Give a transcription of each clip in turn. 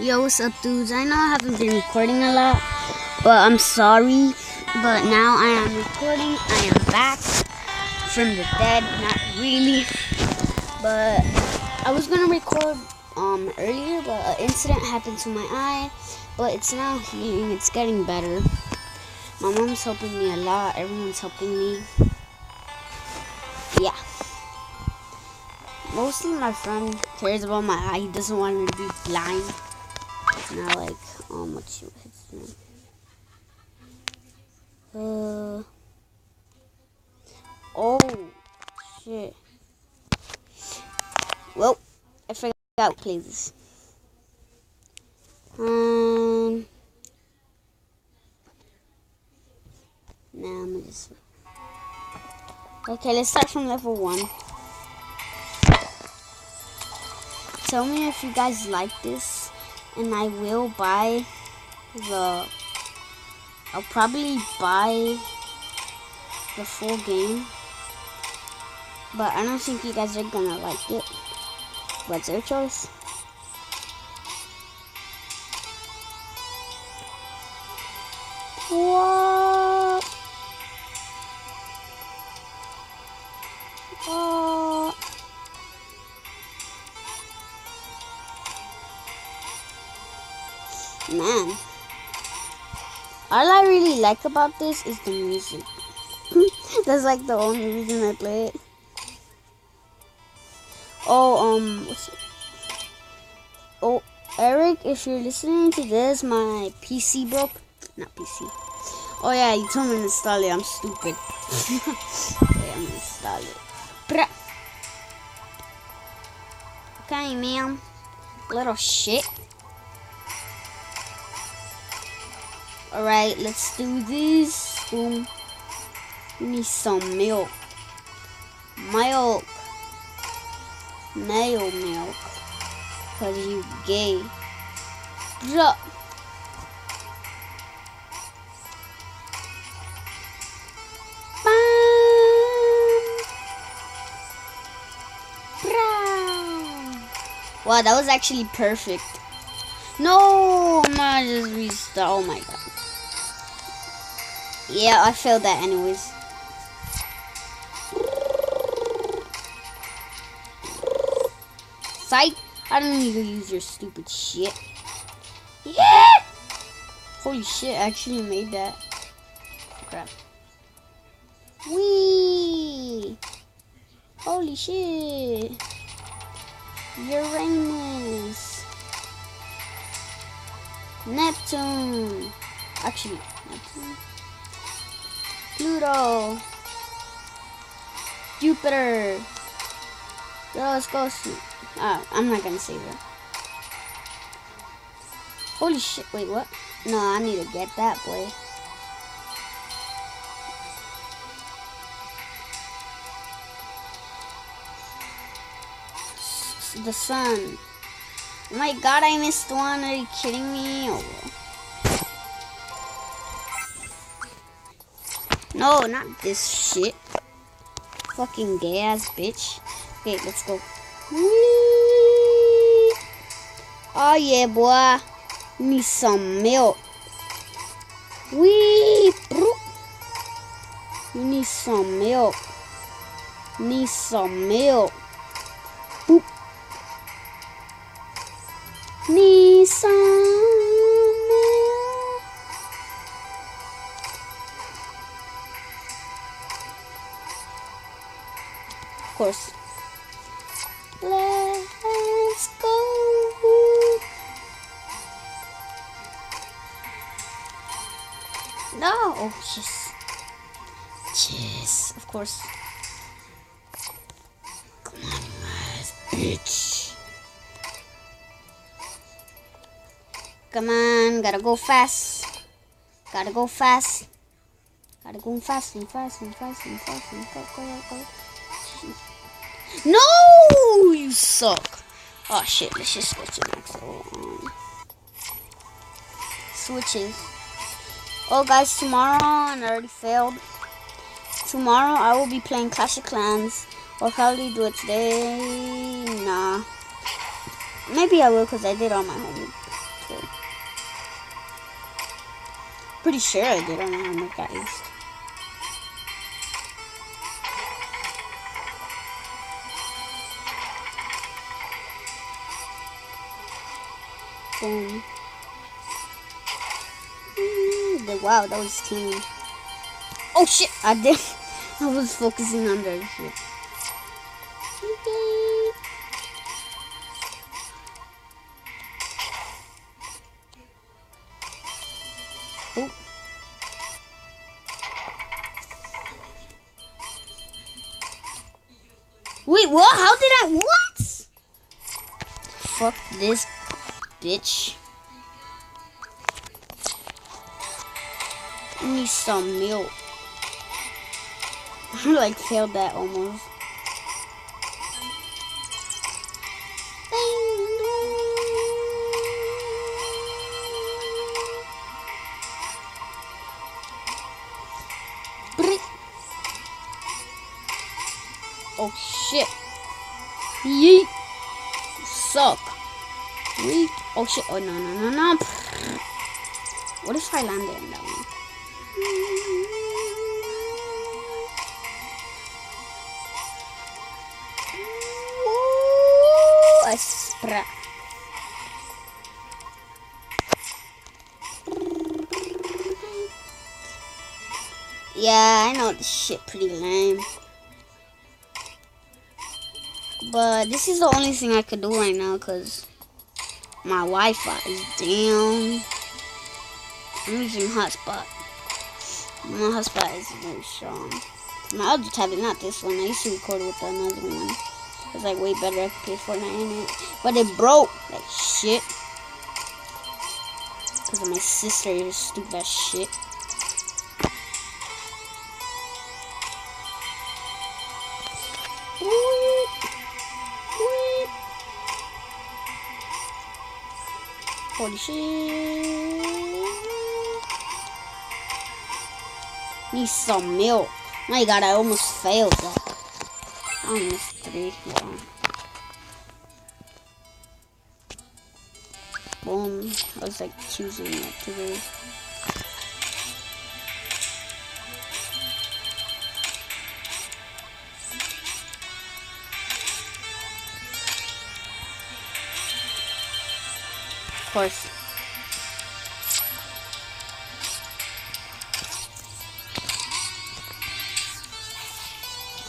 Yo, what's up, dudes? I know I haven't been recording a lot, but I'm sorry. But now I am recording. I am back from the dead. Not really, but I was gonna record earlier, but an incident happened to my eye. But it's now healing. It's getting better. My mom's helping me a lot. Everyone's helping me. Yeah. Mostly my friend cares about my eye. He doesn't want me to be blind. Now, like, what's his name? Oh, shit. Well, I forgot to play this. Now I'm just... Okay, let's start from level 1. Tell me if you guys like this, and I will buy I'll probably buy the full game, but I don't think you guys are gonna like it. What's your choice? What? Man, all I really like about this is the music. That's like the only reason I play it. Oh, oh, Eric, if you're listening to this, my PC broke. Not PC. Oh yeah, you told me to install it. I'm stupid. Okay, I'm gonna install it. Okay, man. Little shit. Alright, let's do this. Boom. We need some milk. Milk. Nail milk. Cause you gay. Bruh. Wow, that was actually perfect. No, I'm gonna just restart. Oh my god. Yeah, I failed that anyways. Psych! I don't need to use your stupid shit. Yeah! Holy shit, I actually made that. Crap. Whee! Holy shit. Uranus. Neptune. Actually, Neptune. Pluto. Jupiter. Yo, let's go shoot. I'm not gonna say that. Holy shit, wait, what? No, I need to get that, boy. The sun. Oh my god, I missed one. Are you kidding me? Oh, no, not this shit. Fucking gay ass bitch. Okay, let's go. Whee! Oh yeah, boy. Need some milk. Wee! You need some milk. Need some milk. Boop. Need some milk. Of course. Let's go. No. Oh, yes. Yes, of course. Come on, bitch. Come on, gotta go fast. Gotta go fast. Gotta go fast and fast and fast and fast and go. No, you suck. Oh shit, let's just go to next. Switches. Oh guys, tomorrow, and I already failed. Tomorrow I will be playing Clash of Clans. I'll probably do it today. Nah. Maybe I will because I did all my homework. So. Pretty sure I did all my homework at least. Boom. Wow, that was team. Oh shit, I did. I was focusing on that shit. Oh. Wait, what? How did I? What? Fuck this bitch. I need some milk. I like failed that almost. Oh shit. Yeet. Suck. Yeet. Oh shit. Oh no. What if I landed in that one? Ooh, I sprat. Yeah, I know this shit pretty lame. But this is the only thing I could do right now because my Wi-Fi is down. I'm using hotspot. My hotspot is very strong. My other tablet, not this one. I used to record with another one. It was like way better. I could play Fortnite in it. But it broke like shit. Because of my sister's stupid ass shit. Holy shit. Need some milk. My god, I almost failed that. I missed 3. Wow. Boom. I was like choosing what to do. Of course.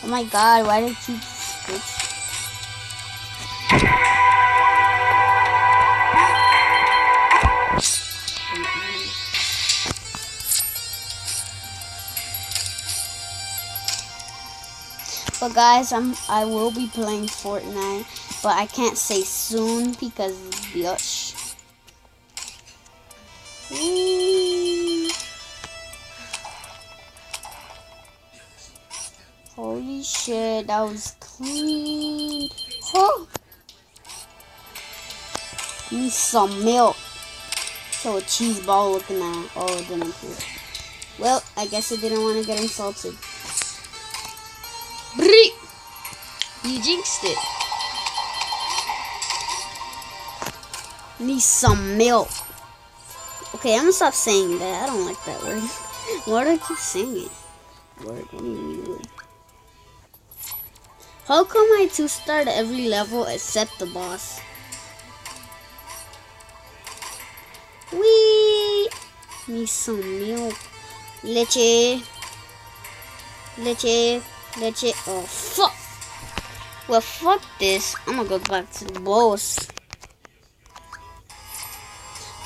Oh my god, why did you switch? But guys, I will be playing Fortnite, but I can't say soon because bitch. Holy shit, that was clean. Oh. Need some milk. So a cheese ball looking at. Oh, it didn't appear. Well, I guess it didn't want to get insulted. Bree! You jinxed it. Need some milk. Okay, I'm gonna stop saying that. I don't like that word. Why do I keep saying it? Word, what do you mean word? How come I 2-starred every level except the boss? Wee! Need some milk. Leche. Leche. Leche. Oh, fuck. Well, fuck this. I'm gonna go back to the boss.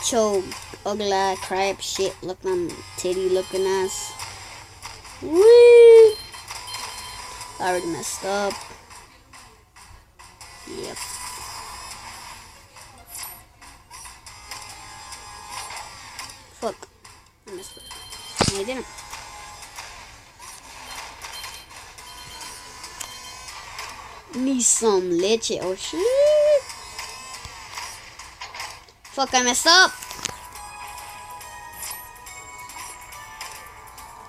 Choke. Ugly crap shit looking titty looking ass. Wee! I already messed up. Yep. Fuck. I messed up. No, I didn't. Need some leche. Oh shit. Fuck, I messed up.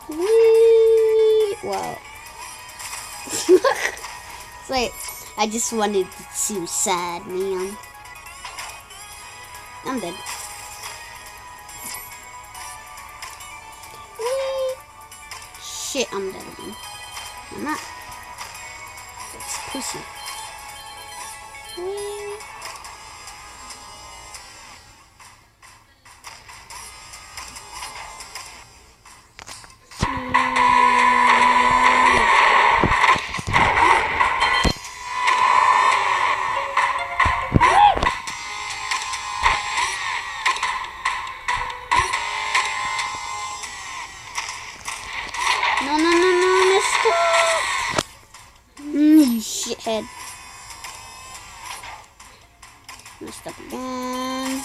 Wee! Wow. It's like, I just wanted to seem sad, man. I'm dead. Shit, I'm dead again. I'm not. It's pussy. No, mister. You shithead. Messed up again.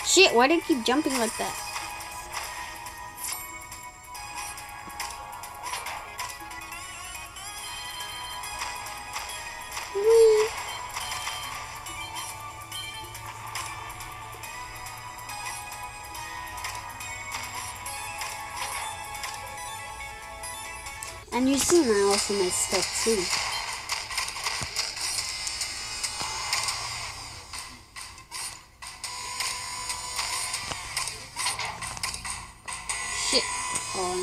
Shit, why do you keep jumping like that? Whee. And you see my also my stuff too. Shit. Oh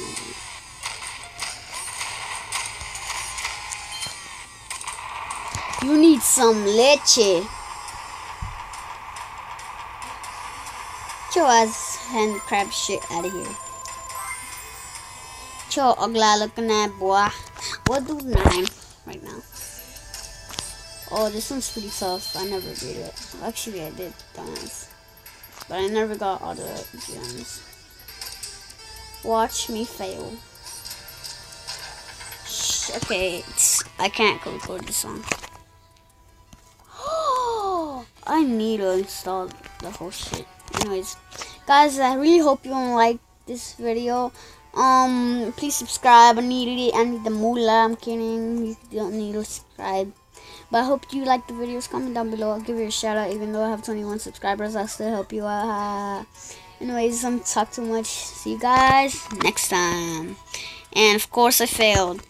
no. You need some leche. Get your ass hand crab shit out of here. Cho ugly looking at boy. What do 9 right now? Oh, this one's pretty tough. I never did it. Actually, I did dance, but I never got all the gems. Watch me fail. Okay, I can't record this song. I need to install the whole shit. Anyways, guys, I really hope you like this video. Please subscribe. I need the moolah. I'm kidding. You don't need to subscribe. But I hope you like the videos. Comment down below. I'll give you a shout out. Even though I have 21 subscribers, I'll still help you out. Anyways, I'm talk too much. See you guys next time. And of course, I failed.